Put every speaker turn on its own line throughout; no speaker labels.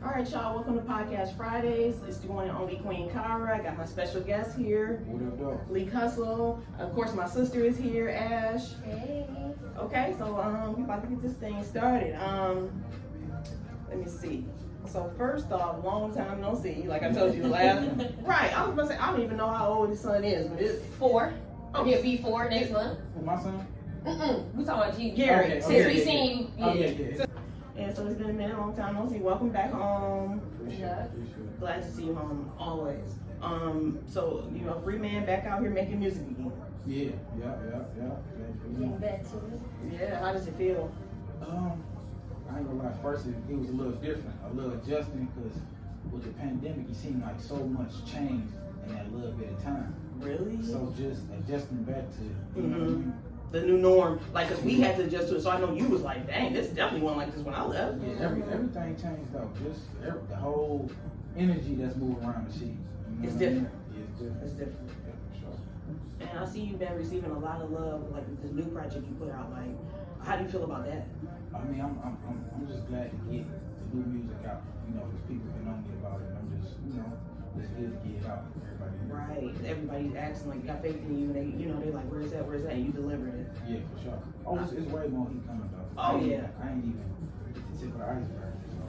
All right, y'all, welcome to Podcast Fridays. It's the one and only Queen Kara. I got my special guest here.
What up, dog?
Leek Hustle. Of course, my sister is here, Ash.
Hey.
Okay, so we about to get this thing started. Let me see. So first off, long time no see. Like I told you the last. Right, I was gonna say I don't even know how old his son is, but it's
4.
Oh.
He'll be 4 next month.
Who, my son?
We talking about you.
Gary.
Okay,
Since we seen you.
Oh, yeah.
And so it's been a minute, long time no see. Welcome back home.
Yeah.
Glad to see you home always. So you know, free man back out here making music again.
Yeah.
Getting back to it.
Yeah, how does it feel?
I ain't gonna lie, first it was a little different, a little adjusting, because with the pandemic, it seemed like so much changed in that little bit of time.
Really?
So just adjusting back to, you know what I mean?
The new norm, like, cause we had to adjust to it. So I know you was like, dang, this definitely wasn't like this when I left.
Yeah, everything changed though. Just the whole energy that's moving around the sheet. You know
It's
what I mean?
different.
Yeah, it's different.
It's different.
Yeah, for sure.
And I see you've been receiving a lot of love, like with this new project you put out. Like, how do you feel about that?
I mean, I'm just glad to get the new music out. You know, because people been on me about it. I'm just, you know, it's good to get it out. Everybody.
Right. Everybody's asking, like, got faith in you. They, you know, they're like, where's that? Where's that? And you delivered it.
Yeah, for sure. Oh, it's way more heat coming though.
Oh, yeah.
I ain't even at the tip of the iceberg. So,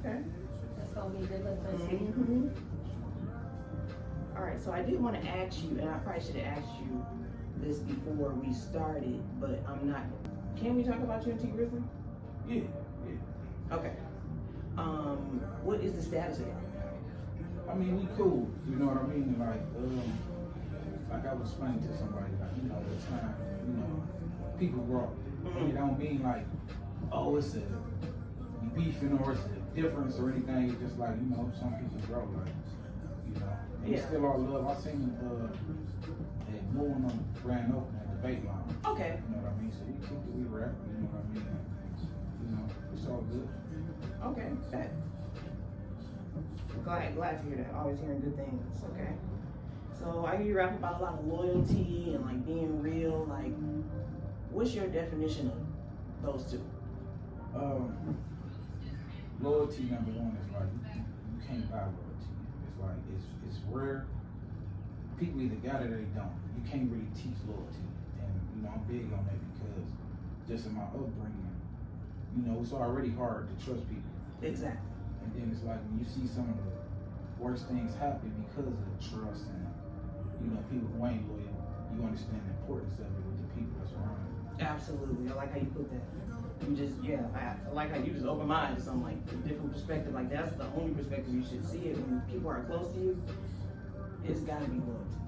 Okay.
That's gonna be a good look for us.
Mm-hmm. All right. So I did want to ask you, and I probably should have asked you this before we started, but I'm not. Can we talk about you and T Grizzly?
yeah.
Okay. What is the status of y'all?
I mean, we cool. You know what I mean? Like I was explaining to somebody, like, you know, the time, you know, people grow. And it don't mean like, oh, it's a beefing or it's a difference or anything. It's just like, you know, some people grow, like, you know. And it's still all love. I seen at moving on Grand Open at the debate line.
Okay.
You know what I mean? So we keep it, we rap, you know what I mean? You know, it's all good.
Okay. Bet. Glad to hear that. Always hearing good things. Okay. So I hear you rap about a lot of loyalty and like being real. Like, what's your definition of those two?
Loyalty, number one, is like you can't buy loyalty. It's like it's rare. People either got it or they don't. You can't really teach loyalty, and you know I'm big on that because just in my upbringing, you know it's already hard to trust people.
Exactly.
And then it's like when you see some of the worst things happen because of trust and you know people who ain't loyal, you understand the importance of it with the people that's around you.
Absolutely. I like how you put that. You just, yeah, I like how you just open my eyes to something like a different perspective. Like that's the only perspective you should see it when people are close to you. It's gotta be loyalty.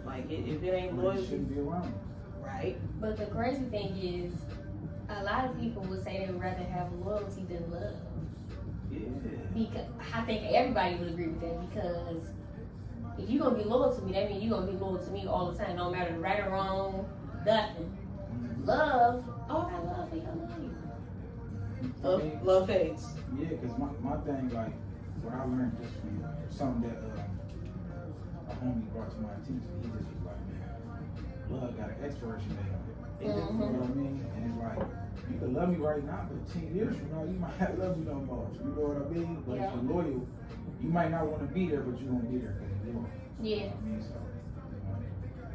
Like if it ain't loyalty,
You shouldn't be around you.
right?
But the crazy thing is, a lot of people would say they would rather have loyalty than love.
Yeah.
Because I think everybody would agree with that, because if you're gonna be loyal to me, that means you're gonna be loyal to me all the time, no matter right or wrong, nothing. Love, oh, I love you, I love you.
Love fades.
Yeah, because my thing, like, what I learned just from something that a homie brought to my attention, he just was like, man, love got an expiration date on it. You know what I mean? And it's like, you can love me right now, but 10 years from now, you might not love me no more. You know what I mean? But if you're loyal, you might not want to be there, but you're going to be there because you're loyal.
Yeah.
I mean, so,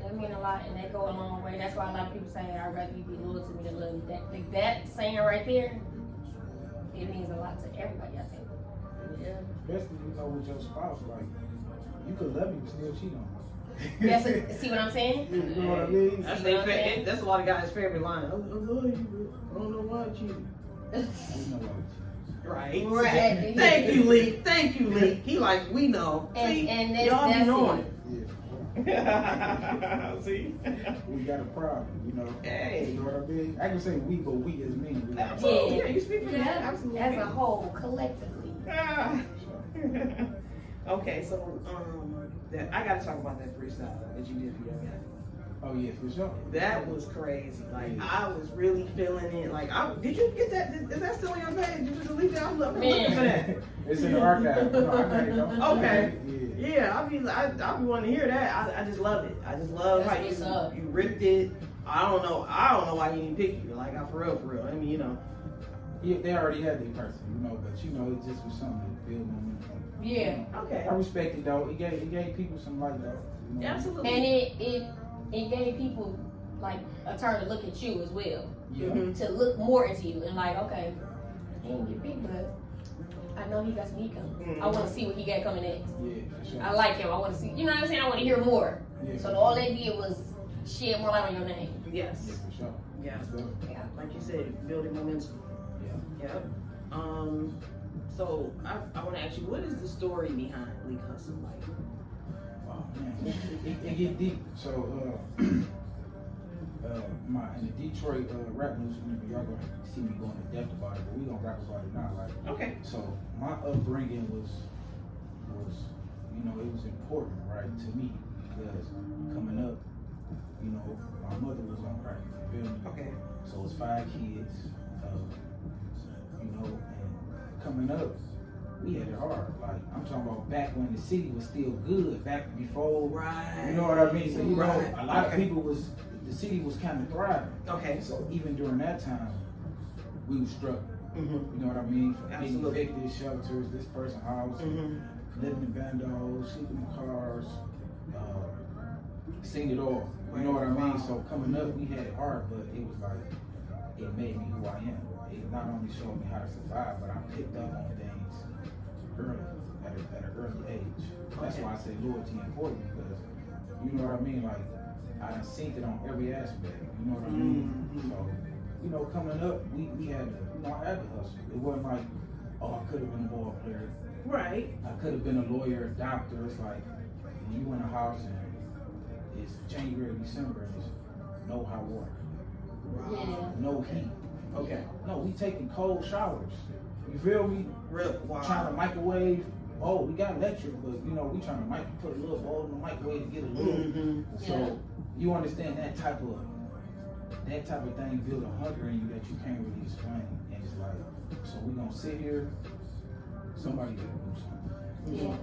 That mean a lot, and that go a long way. That's why a lot of people say, I'd rather you be loyal to me than love you. That saying right there, it means a lot to everybody, I think.
Yeah.
especially, you know, with your spouse, like, you could love me but still cheat on me.
Yes, see what I'm saying?
You know what I mean?
That's a lot of guys' favorite line. I love you, but I don't know why you.
You know what?
Right.
Right.
Thank you, Leek. Thank you, Leek. He like, we know. See,
And
y'all be
that's
knowing.
Yeah.
See?
We got a problem, you know.
Hey.
You know what I mean? I can say we, but we is me. We got a
Absolutely.
problem.
Yeah, you speak for that. Absolutely.
As a whole, collectively.
Ah. Okay, so I gotta talk about that freestyle that you did for your guy.
Oh yeah, for sure.
That was crazy. Like I was really feeling it. Like did you get that? Is that still on your page? Did you delete that? I'm looking for that.
It's in the archive. No, I got it though.
Okay.
Yeah.
Yeah, I be wanting to hear that. I just love it. I just love how you ripped it. I don't know why he didn't pick you. Like for real. I mean, you know.
Yeah, they already had their person, you know, but you know, it just was something to build momentum.
Yeah.
Okay.
I respect it though. It gave people some light though. You know?
Absolutely.
And it gave people like a turn to look at you as well.
Yeah.
Mhm.
To look more into you and like, okay, he ain't get big, but I know he got some heat coming.
Mhm.
I want to see what he got coming next.
Yeah, for sure.
I like him. I want to see. You know what I'm saying? I want to hear more.
Yeah,
So
for
all
sure.
they did was shed more light on your name.
Yes.
Yeah, for sure.
Yeah.
That's good.
Yeah.
Like you said, building momentum.
Yeah.
Yep. So I want to ask you, what is the story behind Leek Hustle? Like,
Oh man, it get deep. So in the Detroit rap news, y'all gonna see me going in depth about it, but we gonna rap about it now. Like,
okay.
so my upbringing was you know, it was important, right, to me because coming up, you know, my mother was on crack. You feel me?
Okay.
So it's 5 kids, you know, and coming up, we had it hard. Like, I'm talking about back when the city was still good, back before,
Right.
you know what I mean? So, you
Right.
know, a lot of
Okay.
people the city was kind of thriving.
Okay.
So even during that time, we were struggling.
Mm-hmm.
You know what I mean? From being
Absolutely.
evicted, shelters, this person's house,
Mm-hmm.
living in bandos, sleeping in cars, seen it all. You know what I mean?
Wow.
So coming up, we had it hard, but it was like, it made me who I am. It not only showed me how to survive, but I picked up on things early, at an early age. That's
Okay.
why I say loyalty important, because you know what I mean? Like, I done seen it on every aspect. You know what I mean?
Mhm.
So, you know, coming up, we had to, you know, I had to hustle. It wasn't like, oh, I could have been a ball player.
Right.
I could have been a lawyer, a doctor. It's like, when you in a house and it's January, December, and it's no hot water,
Yeah.
no heat.
Okay.
No, we taking cold showers. You feel me?
Real. Wow.
Trying to microwave. Oh, we got electric, but you know, we trying to put a little bowl in the microwave to get a little.
Mm-hmm.
So
Yeah.
you understand that type of thing build a hunger in you that you can't really explain. And it's like, so we gonna sit here. Somebody gotta do something.
Yeah.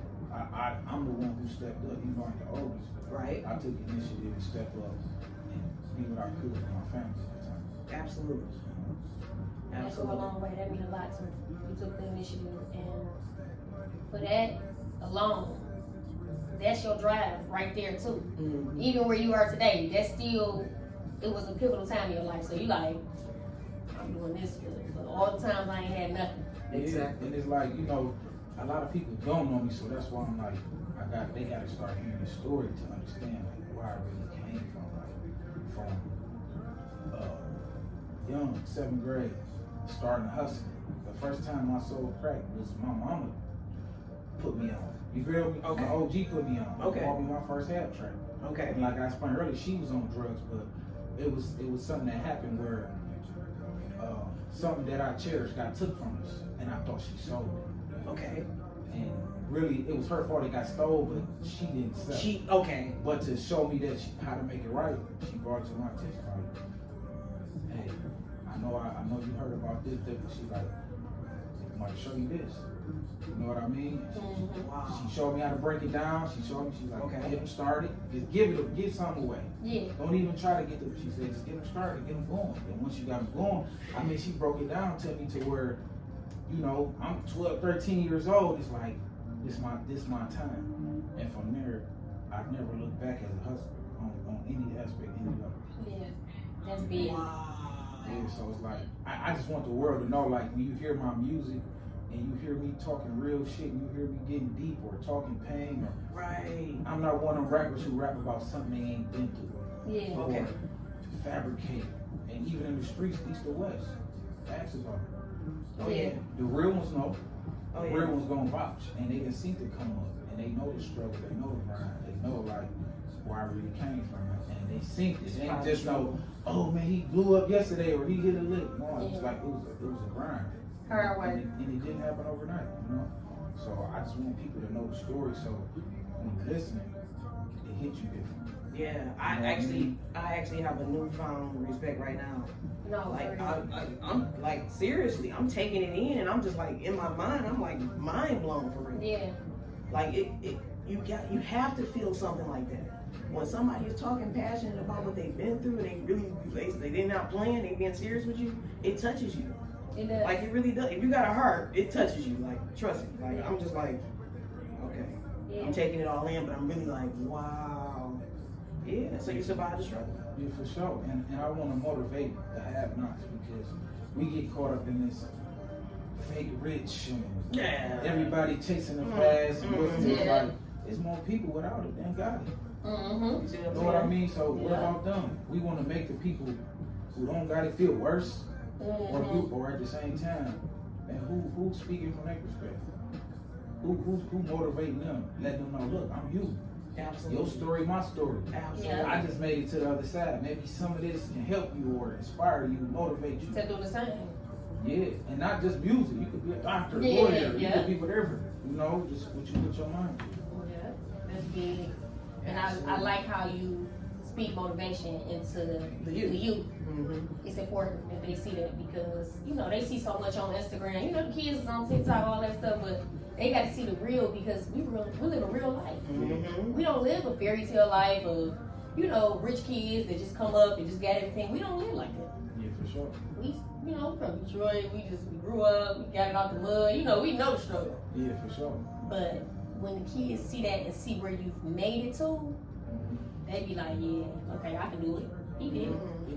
I'm the one who stepped up, even though I'm the oldest.
Right.
I took initiative to step up and be what I could for my family at the time.
Absolutely.
That go a
Absolutely.
long way. That means a lot to me. You took the initiative, and for that alone, that's your drive right there too.
Mm-hmm.
Even where you are today, that's still, it was a pivotal time in your life. So you like, I'm doing this for all the times I ain't had nothing.
Exactly.
And it's like, you know, a lot of people don't know me, so that's why I'm like, they gotta start hearing the story to understand like where I really came from. Like, from young, 7th grade, starting hustling. The first time I sold crack was my mama put me on. You feel me?
Okay.
My OG put me on.
Okay.
Bought me my first half track.
Okay.
And like I explained earlier, she was on drugs, but it was something that happened where something that I cherished got took from us, and I thought she sold it.
Okay.
And really, it was her fault it got stole, but she didn't sell it.
Okay.
But to show me that how to make it right, she brought it to my attention. Like, hey, I know you heard about this, but she's like, I'm going to show you this. You know what I mean?
Wow.
She showed me how to break it down. She's like,
Okay.
get them started. Just give something away.
Yeah.
Don't even try to get them. She said, just get them started, get them going. And once you got them going, I mean, she broke it down to me to where, you know, I'm 12, 13 years old. It's like, this my time. And from there, I never looked back as a hustler on any aspect, any level.
Yeah. That's big.
Wow.
Yeah, so it's like, I just want the world to know, like, when you hear my music and you hear me talking real shit, you hear me getting deep or talking pain, or
Right.
I'm not one of them rappers who rap about something they ain't been through.
Yeah.
Okay.
Or fabricate. And even in the streets, east or west, ask about it.
Oh yeah.
The real ones know.
Oh
The
yeah.
real ones gonna vouch, and they can see to come up, and they know the struggle, they know the grind, they know like where I really came from, and they sink it. They ain't just know, oh man, he blew up yesterday or he hit a lick. No, it's like it was a grind.
Hard work.
And it didn't happen overnight, you know. So I just want people to know the story, so when you're listening, it hits you different.
Yeah. I actually have a newfound respect right now.
No,
Like
for real.
I'm like seriously, I'm taking it in, and I'm just like in my mind, I'm like mind blown for real.
Yeah.
Like you have to feel something like that. When somebody is talking passionate about what they've been through, and they're not playing, they being serious with you, it touches you.
It does.
Like it really does. If you got a heart, it touches you. Like trust me. Like I'm just like, okay,
Yeah.
I'm taking it all in, but I'm really like, wow. Yeah. So you survived the struggle.
Yeah, for sure. And I want to motivate the have-nots because we get caught up in this fake rich and
Yeah.
everybody chasing the fast and what's
Yeah.
like. There's more people without it than got it.
Mm-hmm.
You see
You know what I mean? So what
Yeah.
about them? We want to make the people who don't got it feel worse
Mm-hmm.
or at the same time. And who's speaking from their perspective? Who motivating them? Letting them know, look, I'm you.
Absolutely.
Your story, my story.
Absolutely.
Yeah.
I just made it to the other side. Maybe some of this can help you or inspire you, motivate you.
To do the same.
Yeah, and not just music. You could be a doctor,
Yeah,
lawyer. You
yeah.
could be whatever. You know, just what you put your mind to.
Yeah, that's big. And I like how you speak motivation into the youth.
Mm-hmm.
It's important that they see that because, you know, they see so much on Instagram. You know, the kids is on TikTok, all that stuff, but they got to see the real because we live a real life.
Mm-hmm.
We don't live a fairy tale life of, you know, rich kids that just come up and just got everything. We don't live like that.
Yeah, for sure.
We, you know, from Detroit, we grew up, we got it out the mud. You know, we know the struggle.
Yeah, for sure.
But when the kids see that and see where you've made it to, they be like, yeah, okay, I can do it. He did.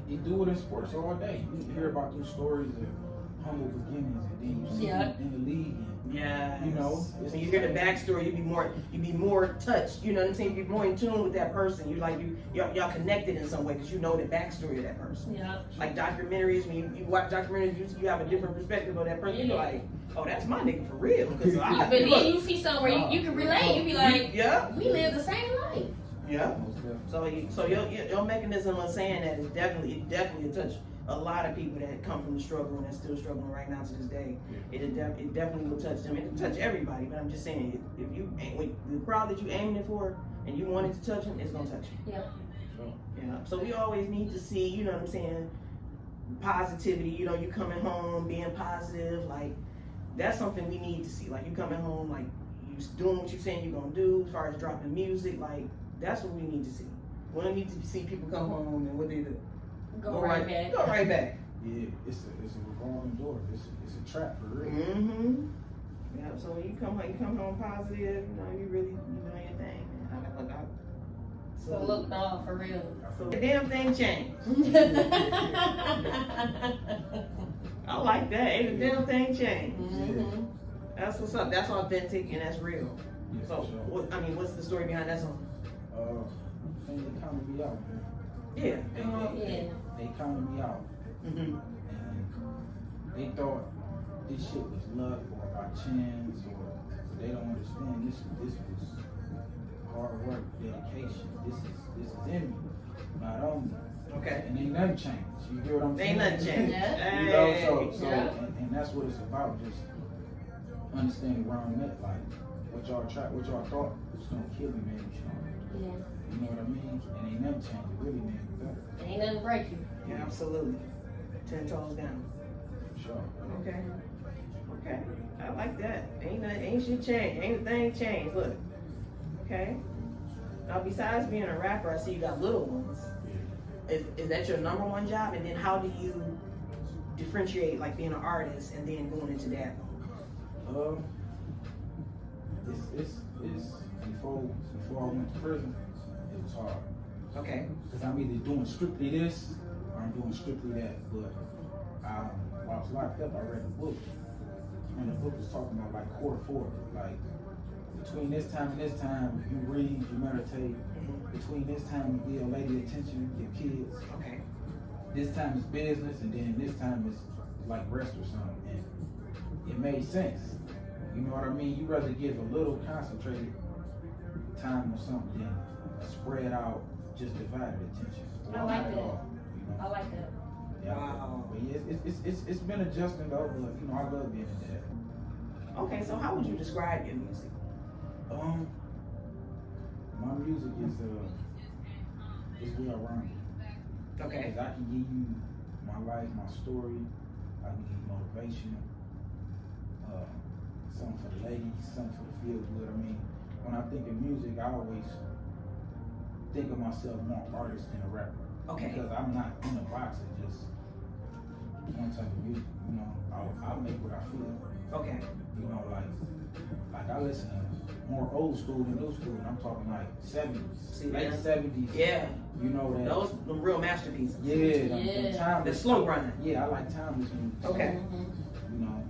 You do it in sports all day. You hear about those stories of humble beginnings, and then you see them in the league. And,
Yeah.
you know,
when you hear the backstory, you be more touched. You know what I'm saying? You be more in tune with that person. You like y'all connected in some way because you know the backstory of that person.
Yeah.
Like documentaries, when you watch documentaries, you have a different perspective of that person. You're like, oh, that's my nigga for real. Because
But then you see somewhere you can relate. You be like,
yeah,
we live the same life.
yeah.
most definitely.
So your mechanism of saying that is definitely touch a lot of people that come from the struggle and are still struggling right now to this day. It definitely will touch them. It will touch everybody, but I'm just saying, if you when the crowd that you aiming it for and you want it to touch them, it's gonna touch you.
Yeah.
Sure.
Yeah. So we always need to see, you know what I'm saying, positivity. You know, you coming home being positive, like that's something we need to see. Like you coming home, like you doing what you're saying you're gonna do as far as dropping music, like that's what we need to see. We don't need to see people come home and what they do.
Go right back.
Go right back.
Yeah, it's a revolving door. It's a trap for real.
Mm-hmm. Yeah. So when you come home positive, you know, you really doing your thing. Man.
So look, no, for real.
So the damn thing changed. I like that. Ain't the damn thing changed.
Mm-hmm.
That's what's up. That's authentic and that's real.
Yeah,
So,
for sure.
what's the story behind that song?
And they counted me out, man.
Yeah.
They counted me out.
Mm-hmm.
And they thought this shit was luck or by chance or they don't understand this was hard work, dedication. This is in me, not on me.
Okay.
And ain't nothing changed. You hear what I'm saying?
Ain't nothing changed.
Yeah.
You know, so
Yeah.
and that's what it's about, just understanding where I'm at, like what y'all thought was gonna kill me, man.
Yeah.
You know what I mean? And ain't nothing changed. It really made me better.
Ain't nothing break you.
Yeah, absolutely. 10 toes down.
For sure.
Okay. Okay. I like that. Ain't shit changed. Ain't a thing changed. Look. Okay. Now besides being a rapper, I see you got little ones. Is that your number one job? And then how do you differentiate like being an artist and then going into that?
It's before I went to prison, it was hard.
Okay.
Because I'm either doing strictly this or I'm doing strictly that. But while I was locked up, I read a book. And the book was talking about like core four. Like between this time and this time, you read, you meditate. Between this time, you give a lady attention, your kids.
Okay.
This time is business, and then this time is like rest or something. And it made sense. You know what I mean? You rather give a little concentrated time or something than a spread out, just divided attention.
I like
Not at
that.
all, you know?
I like that.
Yeah.
Wow.
But yeah, it's been adjusting though, but you know, I love being a dad.
Okay, so how would you describe your music?
My music is well-rounded.
Okay.
'Cause I can give you my life, my story. I can give you motivation. Something for the ladies, something for the feel good. I mean, when I think of music, I always think of myself more artist than a rapper.
Okay.
Because I'm not in a box of just one type of music. You know, I make what I feel.
Okay.
You know, like I listen to more old school than new school. And I'm talking like 70s, late 70s.
Yeah.
You know that.
Those the real masterpieces.
Yeah. The timeless.
The slow running.
Yeah, I like timeless music.
Okay.
You know, and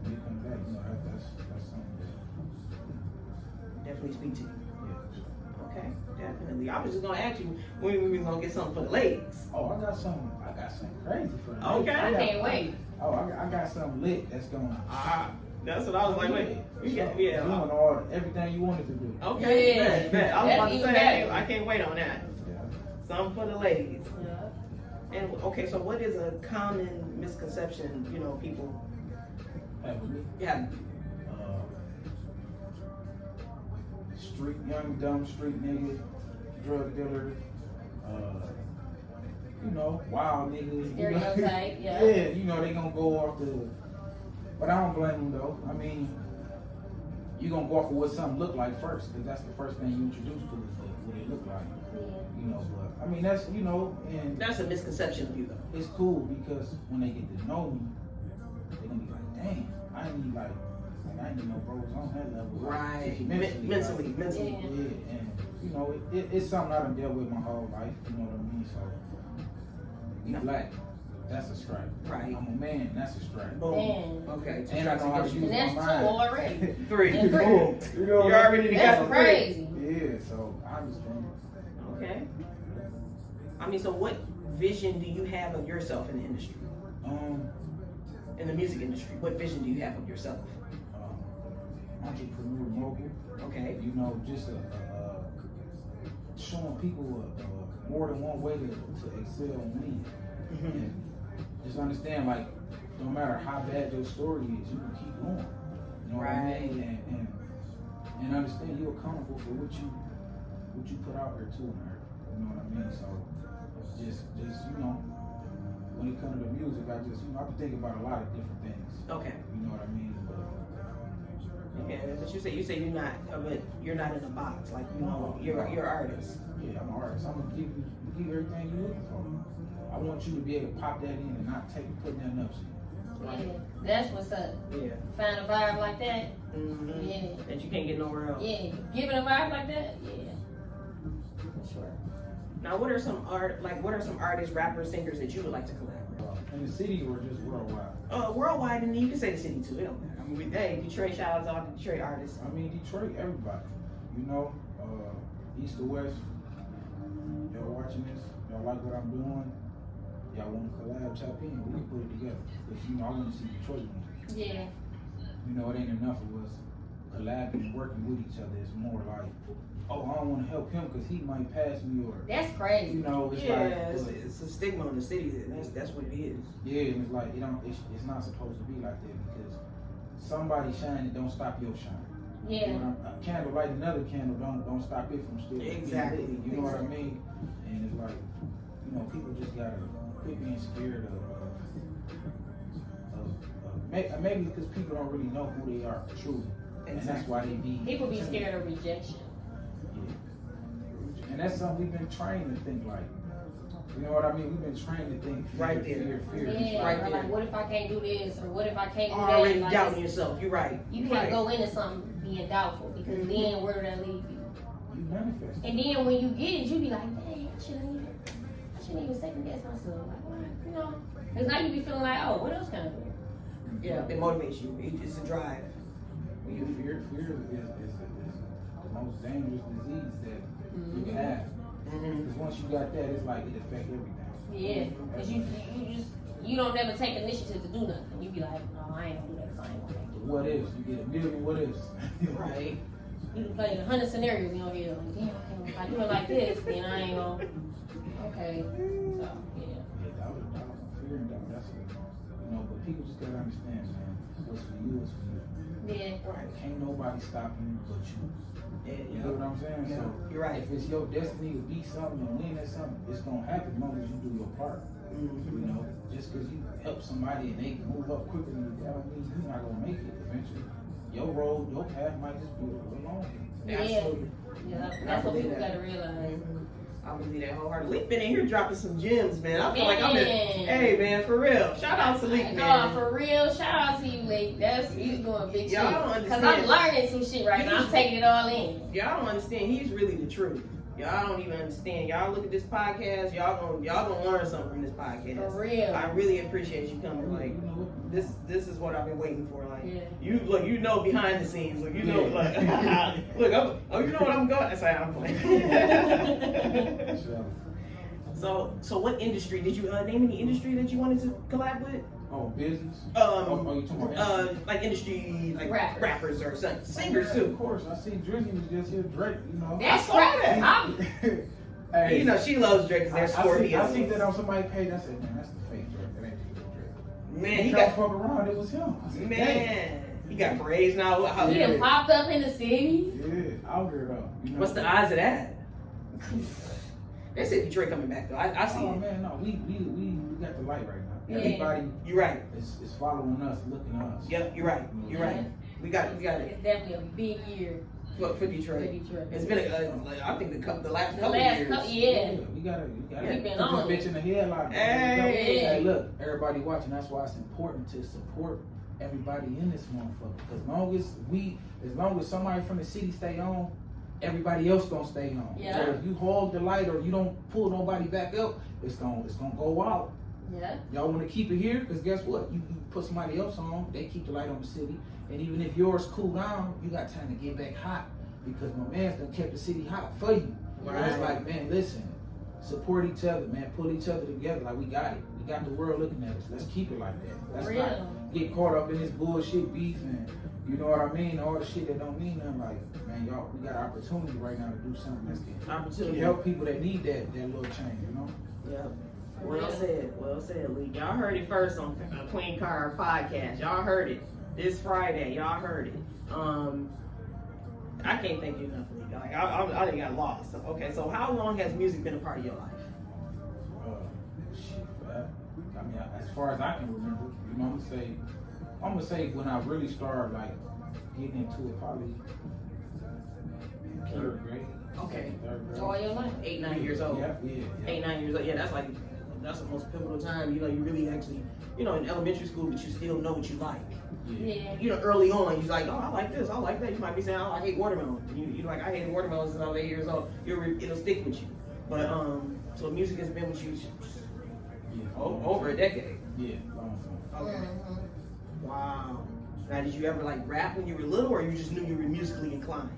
when you come back, you know, that's something that
Definitely speak to you.
yeah.
Okay, definitely. I was just gonna ask you when we were gonna get something for the ladies.
Oh, I got something crazy for them.
Okay.
I can't wait.
Oh, I got something lit that's going.
That's what I was like. Wait, we got
doing
yeah.
everything you wanted to do.
Okay,
Yeah.
bet. I was
That's
about to
even
say
better.
I can't wait on that.
Yeah.
Something for the ladies.
Yeah.
And okay, so what is a common misconception? You know, people
Have with me.
have.
Young dumb street nigga, drug dealer, you know, wild niggas.
Stereotype, yeah.
Yeah, you know, they gonna go off the. But I don't blame them though. I mean, you gonna go off of what something look like first, because that's the first thing you introduce to is what it look like.
Yeah.
You know, but I mean that's and
That's a misconception of you though.
it's cool because when they get to know me, they gonna be like, dang, I ain't need no bros on that level.
Right.
Just
Mentally.
Yeah, and you know, it's something I done dealt with my whole life. You know what I mean? So, you black, that's a stripe.
Right.
I'm a man, that's a stripe.
Boom.
Man.
Okay.
And I know how to use
And
my
that's two
mind.
already.
Three.
And three.
Boom.
You know,
You already got
That's
the
crazy.
Yeah, so I understand.
Okay. I mean, so what vision do you have of yourself in the industry? In the music industry, what vision do you have of yourself?
Entrepreneur mogul.
Okay.
You know, just showing people more than one way to excel and win. And just understand, like, no matter how bad your story is, you can keep going. You know what I mean? And understand you're accountable for what you put out there too in there. You know what I mean? So just you know, when it comes to the music, I just I've been thinking about a lot of different things.
Okay.
You know what I mean?
Yeah, but you say you're not, but you're not in a box. Like you're an artist.
Yeah, I'm an artist. I'm gonna give you everything you're looking for. I want you to be able to pop that in and not put nothing else in.
Yeah, that's what's up.
Yeah.
Find a vibe like that.
Mm-hmm.
Yeah.
That you can't get nowhere else.
Yeah, giving a vibe like that. Yeah, for sure.
Now, what are some artists, rappers, singers that you would like to collaborate?
In the city or just worldwide?
Worldwide, and you can say the city too. It don't matter. I mean, hey, Detroit, shout out to all the Detroit artists.
I mean, Detroit, everybody. You know, east to west. Y'all watching this? Y'all like what I'm doing? Y'all want to collab, tap in? We can put it together. Because I want to see Detroit win.
Yeah.
You know, it ain't enough of us collabing and working with each other. It's more like, oh, I don't want to help him because he might pass me, or
That's crazy.
you know, it's
it's a stigma in the city. That's what it is.
Yeah, and it's like it's not supposed to be like that because somebody shining don't stop your shine.
Yeah.
You know, a candle light another candle don't stop it from still
Exactly.
being lit. You know what I mean? And it's like, you know, people just gotta quit being scared of maybe because people don't really know who they are truly, and that's why they be.
People be scared of rejection.
Yeah. And that's something we've been trained to think like. You know what I mean? We've been trained to think fear,
Right there.
fear.
Yeah,
right
or
there.
like, what if I can't do this, or what if I can't do
Already
that? Like,
doubting yourself. You're right.
You can't go into something being doubtful because then where did that leave you?
You manifest.
And then when you get it, you be like, dang, I shouldn't even second guess myself. Like, what? You know? Because now you be feeling like, oh, what else can I do?
Yeah, it motivates you. It's a drive.
Fear is the most dangerous disease that you can have. Because once you got that, it's like it affects everything.
Yeah, because you don't never take initiative to do nothing. You be like, no, I ain't gonna do that. So I ain't gonna do
What ifs? You get a million what ifs.
Right.
You can play 100 scenarios in your head. Like, damn, okay, if I do it like this, then I ain't gonna. Okay. So, yeah.
Yeah, that was fear and doubt. That's it. You know, but people just gotta understand, man. What's for you is for you.
Yeah.
Right.
Can't nobody stop you but you. You know what I'm saying?
Yeah,
So
you're right.
if it's your destiny to be something and win at something, it's gonna happen as long as you do your part. You know, just because you help somebody and they move up quicker than you, that don't mean you're not gonna make it eventually. Your road, your path might just be a little longer.
Yeah.
Absolutely.
Yeah,
I
that's what
believe
people
that.
gotta realize.
I I believe that wholeheartedly. Leek been in here dropping some gems, man. I feel like I'm in. Hey, man, for real. Shout out to Leek, man.
No, for real. Shout out to you, Leek. He's doing big shit.
Y'all don't understand.
Because I'm learning some shit right now. I'm taking it all in.
Y'all don't understand. He's really the truth. Y'all don't even understand. Y'all look at this podcast. Y'all gonna learn something from this podcast.
For real.
I really appreciate you coming. Like this is what I've been waiting for. Like you look, behind the scenes. Like you know, like look, you know what I'm going. That's how I'm playing. So what industry did you name any industry that you wanted to collab with?
Oh, business.
You talking about
like
industry, like rappers or something, singers too.
Of course, I see Drizzy was just here, Drake. You know.
That's right.
Hey, you know she loves Drake because they're Scorpios.
I see that on somebody's page. I said, man, that's the fake Drake. That ain't the real Drake.
Man,
he got fuck around. It was him. Said,
man, he got braids now.
He done popped up in the city.
Yeah, out here though. You know?
What's the odds of that? They said Detroit coming back though. I see.
Oh man, no, we got the light right now.
Yeah.
Everybody,
you're right.
Is following us, looking at us.
Yep, you're right. You're right. We got it.
It's definitely a big year
for Detroit. It's been I think the last couple years.
Yeah.
We gotta
We've been
put
on
this bitch in the headlock.
Hey,
look, everybody watching. That's why it's important to support everybody in this motherfucker. Because as long as somebody from the city stay on, everybody else gonna stay on.
Yeah.
So if you hold the light or you don't pull nobody back up, it's gonna go out.
Yeah.
Y'all want to keep it here? Because guess what? You put somebody else on, they keep the light on the city. And even if yours cool down, you got time to get back hot. Because my man's done kept the city hot for you.
Right.
And it's like, man, listen, support each other, man. Pull each other together. Like, we got it. We got the world looking at us. Let's keep it like that. Let's not get caught up in this bullshit beef and, you know what I mean? All the shit that don't mean nothing. Like, man, y'all, we got an opportunity right now to do something that's going to help people that need that little change, you know?
Yeah. Well said, Leek. Y'all heard it first on Queen Car podcast. Y'all heard it this Friday. Y'all heard it. I can't thank you enough, Leek. Like I done got lost. Okay, so how long has music been a part of your life?
I mean, as far as I can remember, you know, I'm gonna say when I really started like getting into it, probably third grade.
Okay.
Third grade.
All your life.
8, 9 years old.
Yeah.
8, 9 years old. Yeah, that's the most pivotal time. You know, you really actually, you know, in elementary school, but you still know what you like.
Yeah.
You know, early on, you're like, oh, I like this, I like that. You might be saying, oh, I hate watermelon. You like, I hated watermelon since I was 8 years old. It'll stick with you. But so music has been with you over a decade.
Yeah.
Okay.
Mm-hmm.
Wow. Now, did you ever like rap when you were little, or you just knew you were musically inclined?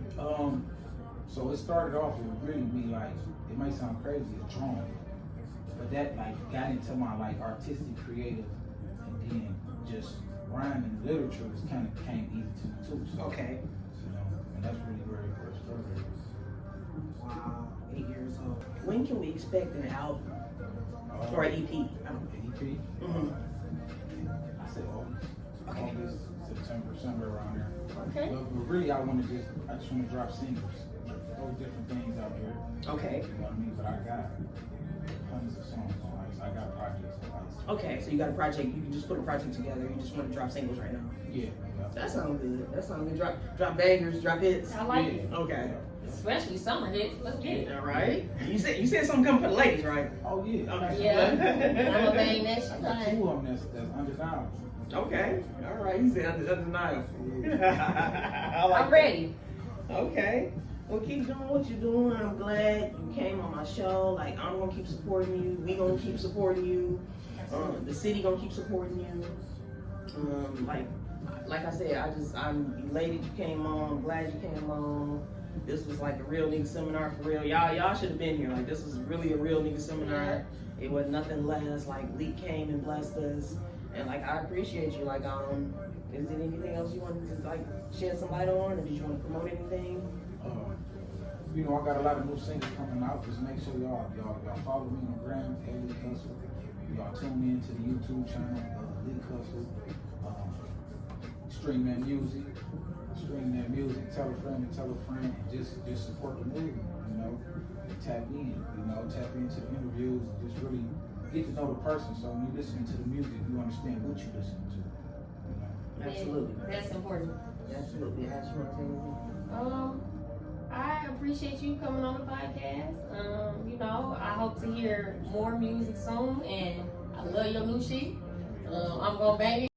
So it started off with really me like, it might sound crazy, a drawing, but that like got into my like artistic, creative, and then just rhyming and literature was kind of came easy to me too. So,
okay.
You know, and that's really where it first started.
Wow. 8 years old. When can we expect an album or an EP?
EP?
Mm-hmm.
I said August.
Okay.
August, September, somewhere around there.
Okay.
But really, I just want to drop singles. Those different things out there.
Okay.
You know what I mean? But I got hundreds of songs on ice. I got projects on ice.
Okay, so you got a project. You can just put a project together. You just want to drop singles right now.
Yeah.
That sounds good. Drop bangers, drop hits.
I like it.
Okay.
Especially summer hits. Let's get it.
All right. You said something coming for the ladies, right?
Oh yeah.
Okay.
Yeah. I'm a bang that shit.
I got 2 of them that's undeniable.
Okay. All right. You said undeniable. Like
I'm ready.
Okay. Well, keep doing what you're doing. I'm glad you came on my show. Like, I'm gonna keep supporting you. We gonna keep supporting you. The city gonna keep supporting you. Like I said, I'm elated you came on. I'm glad you came on. This was like a real nigga seminar for real. Y'all should have been here. Like, this was really a real nigga seminar. It was nothing less. Like, Leek came and blessed us, and like I appreciate you. Like, is there anything else you wanted to like shed some light on, or did you want to promote anything?
You know, I got a lot of new singles coming out. Just make sure y'all follow me on Gram, Leek Hustle. Y'all tune in to the YouTube channel, Leek Hustle. Stream that music. Tell a friend and tell a friend, and just support the movement. You know, tap into the interviews, and just really get to know the person. So when you listen to the music, you understand what you listen to. You know?
Absolutely.
That's important.
Absolutely.
I appreciate you coming on the podcast. You know, I hope to hear more music soon, and I love your new shit. I'm gonna bang it.